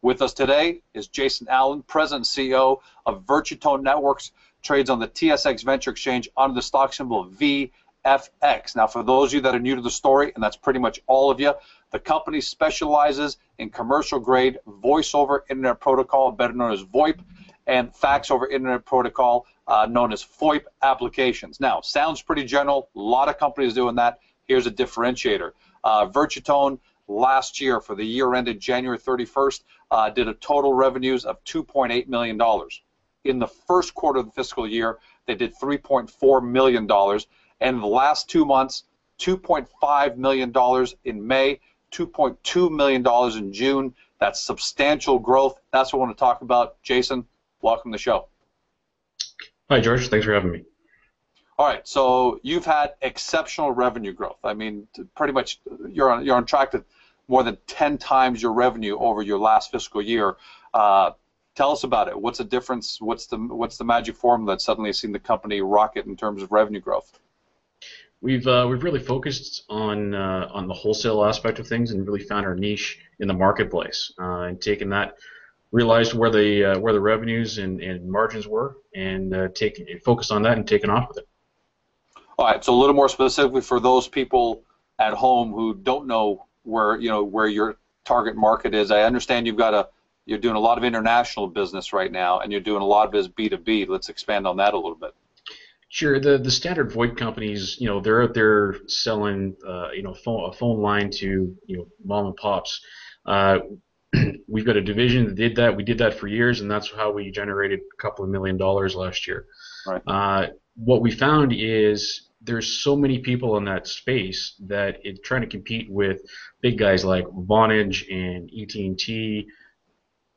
With us today is Jason Allen, President and CEO of Virtutone Networks, trades on the TSX Venture Exchange under the stock symbol VFX. Now, for those of you that are new to the story, and that's pretty much all of you, the company specializes in commercial-grade voice-over Internet protocol, better known as VoIP, and fax-over Internet protocol, known as FOIP applications. Now, sounds pretty general. A lot of companies doing that. Here's a differentiator. Virtutone last year, for the year ended January 31st, did a total revenues of $2.8 million. In the first quarter of the fiscal year, they did $3.4 million. And in the last 2 months, $2.5 million in May, $2.2 million in June. That's substantial growth. That's what I want to talk about. Jason, welcome to the show. Hi, George. Thanks for having me. All right, so you've had exceptional revenue growth. I mean, pretty much you're on track to more than 10 times your revenue over your last fiscal year. Tell us about it. What's the difference? What's the magic formula that suddenly has seen the company rocket in terms of revenue growth? We've really focused on the wholesale aspect of things and really found our niche in the marketplace, and taken that, realized where the revenues and margins were, and focused on that and taken off with it. All right, so a little more specifically for those people at home who don't know where your target market is. I understand you're doing a lot of international business right now, and you're doing a lot of it as B2B. Let's expand on that a little bit. Sure. The standard VoIP companies, they're out there selling, a phone line to, mom and pops. We've got a division that did that. We did that for years, and that's how we generated a couple of $1 million last year. Right. What we found is there's so many people in that space that it's trying to compete with big guys like Vonage and AT&T.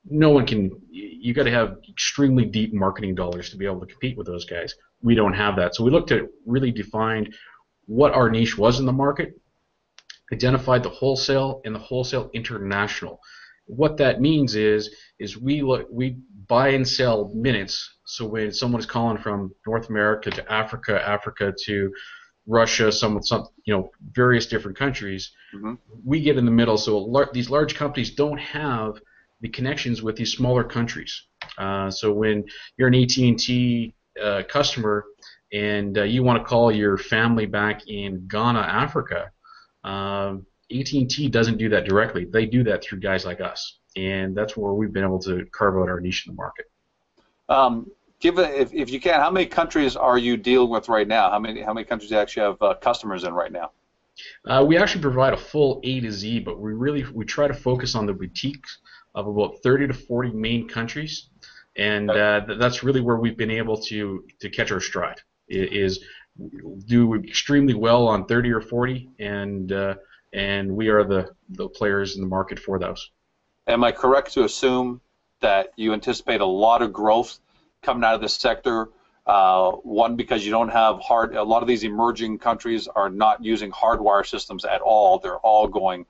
No one can. You got to have extremely deep marketing dollars to be able to compete with those guys. We don't have that, so we looked at really defined what our niche was in the market, identified the wholesale and the wholesale international. What that means is we buy and sell minutes. So when someone is calling from North America to Africa, Africa to Russia, some various different countries, we get in the middle. So these large companies don't have the connections with these smaller countries. So when you're an AT&T customer and you want to call your family back in Ghana, Africa, AT&T doesn't do that directly. They do that through guys like us, and that's where we've been able to carve out our niche in the market. If you can, how many countries are you dealing with right now? How many countries do you actually have customers in right now? We actually provide a full A to Z, but we try to focus on the boutiques of about 30 to 40 main countries, and that's really where we've been able to catch our stride. Is do extremely well on 30 or 40, and we are the players in the market for those. Am I correct to assume that you anticipate a lot of growth coming out of this sector? One, because you don't have a lot of these emerging countries are not using hardwire systems at all. They're all going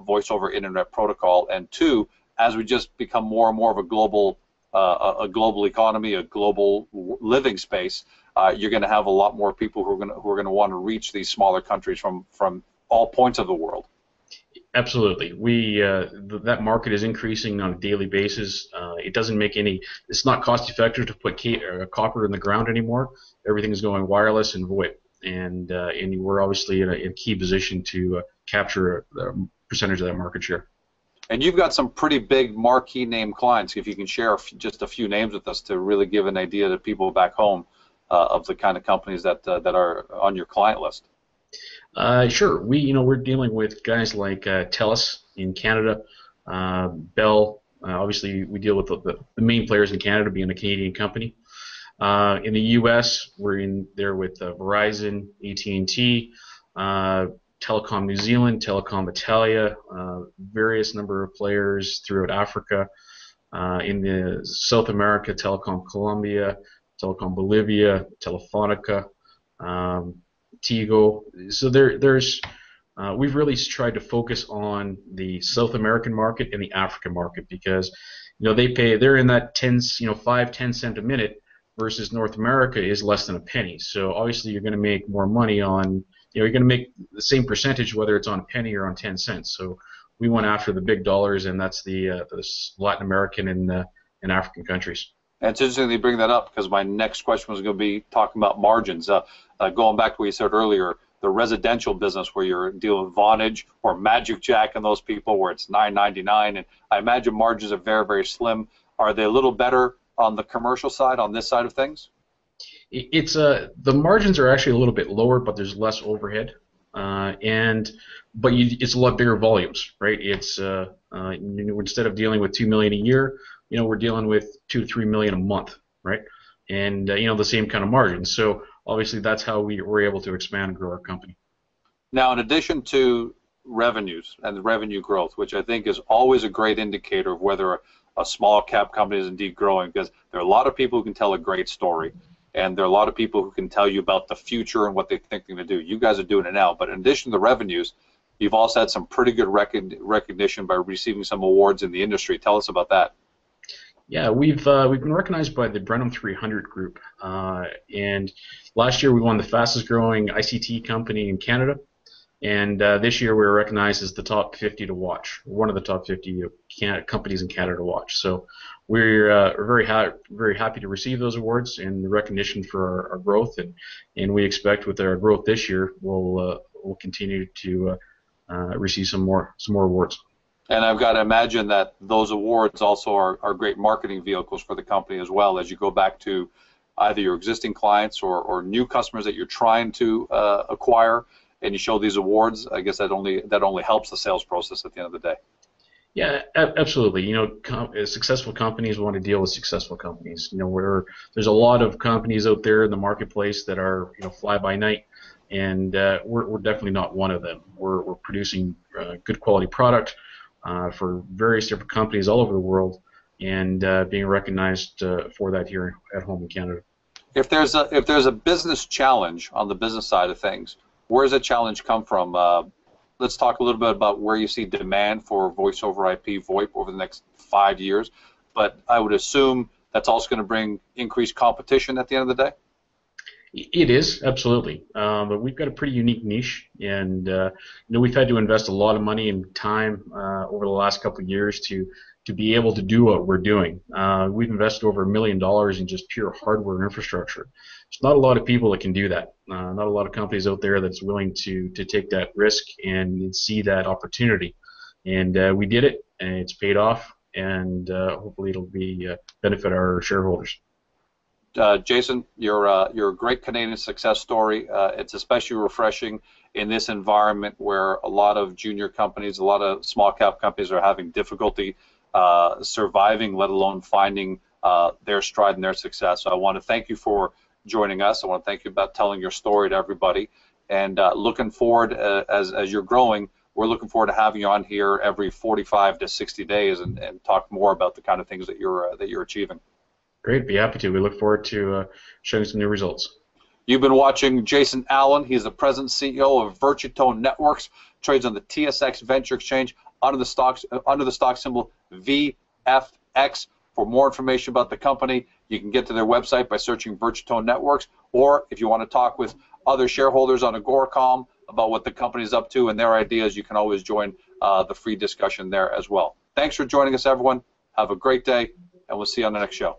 voice over Internet protocol. And two, as we just become more and more of a global economy, a global living space, you're going to have a lot more people who are going to want to reach these smaller countries from all points of the world. Absolutely. That market is increasing on a daily basis. It doesn't make it's not cost effective to put copper in the ground anymore. Everything is going wireless and VoIP, and we're obviously in a key position to capture a percentage of that market share. And you've got some pretty big marquee name clients. If you can share just a few names with us to really give an idea to people back home of the kind of companies that are on your client list. Sure. We're dealing with guys like TELUS in Canada, Bell. Obviously, we deal with the main players in Canada, being a Canadian company. In the U.S., we're in there with Verizon, AT&T, Telecom New Zealand, Telecom Italia, various number of players throughout Africa. In the South America, Telecom Colombia, Telecom Bolivia, Telefonica. Tigo. So we've really tried to focus on the South American market and the African market because they're in that 5-10 cent a minute versus North America is less than a penny. So obviously you're going to make more money on you're going to make the same percentage whether it's on a penny or on 10 cents. So we went after the big dollars, and that's the Latin American and African countries. And it's interesting that you bring that up, because my next question was going to be talking about margins. Going back to what you said earlier, the residential business where you're dealing with Vonage or Magic Jack and those people where it's $9.99, and I imagine margins are very, very slim. Are they a little better on the commercial side, on this side of things? It's the margins are actually a little bit lower, but there's less overhead, it's a lot bigger volumes, right? It's instead of dealing with $2 million a year, we're dealing with $2 to $3 million a month, right? And the same kind of margins. So obviously that's how we were able to expand and grow our company. Now, in addition to revenues and the revenue growth, which I think is always a great indicator of whether a small cap company is indeed growing, because there are a lot of people who can tell a great story, and there are a lot of people who can tell you about the future and what they think they're going to do. You guys are doing it now, but in addition to the revenues, you've also had some pretty good recognition by receiving some awards in the industry. Tell us about that. Yeah, we've been recognized by the Brenham 300 group, and last year we won the fastest growing ICT company in Canada, and this year we were recognized as the top 50 to watch, one of the top 50 companies in Canada to watch. So we're very happy to receive those awards and the recognition for our growth, and we expect with our growth this year we'll continue to receive some more awards. And I've got to imagine that those awards also are great marketing vehicles for the company as well, as you go back to either your existing clients or new customers that you're trying to acquire, and you show these awards. I guess that only helps the sales process at the end of the day. Yeah, absolutely. Successful companies want to deal with successful companies. There's a lot of companies out there in the marketplace that are fly by night, and we're definitely not one of them. We're producing good quality product for various different companies all over the world, and being recognized for that here at home in Canada. If there's a business challenge on the business side of things, where does that challenge come from? Let's talk a little bit about where you see demand for voice over IP VoIP over the next 5 years. But I would assume that's also going to bring increased competition at the end of the day. It is, absolutely. But we've got a pretty unique niche, and we've had to invest a lot of money and time over the last couple of years to be able to do what we're doing. We've invested over $1 million in just pure hardware infrastructure. There's not a lot of people that can do that. Not a lot of companies out there that's willing to take that risk and see that opportunity. And we did it, and it's paid off, and hopefully it'll be benefit our shareholders. Jason, you're a great Canadian success story. It's especially refreshing in this environment where a lot of junior companies, a lot of small cap companies are having difficulty surviving, let alone finding their stride and their success. So I want to thank you for joining us. I want to thank you about telling your story to everybody. And looking forward, as you're growing, we're looking forward to having you on here every 45 to 60 days and talk more about the kind of things that you're achieving. Great, be happy to. We look forward to showing some new results. You've been watching Jason Allen. He's the president and CEO of Virtutone Networks, trades on the TSX Venture Exchange under the stock symbol VFX. For more information about the company, you can get to their website by searching Virtutone Networks, or if you want to talk with other shareholders on AGORACOM about what the company is up to and their ideas, you can always join the free discussion there as well. Thanks for joining us, everyone. Have a great day, and we'll see you on the next show.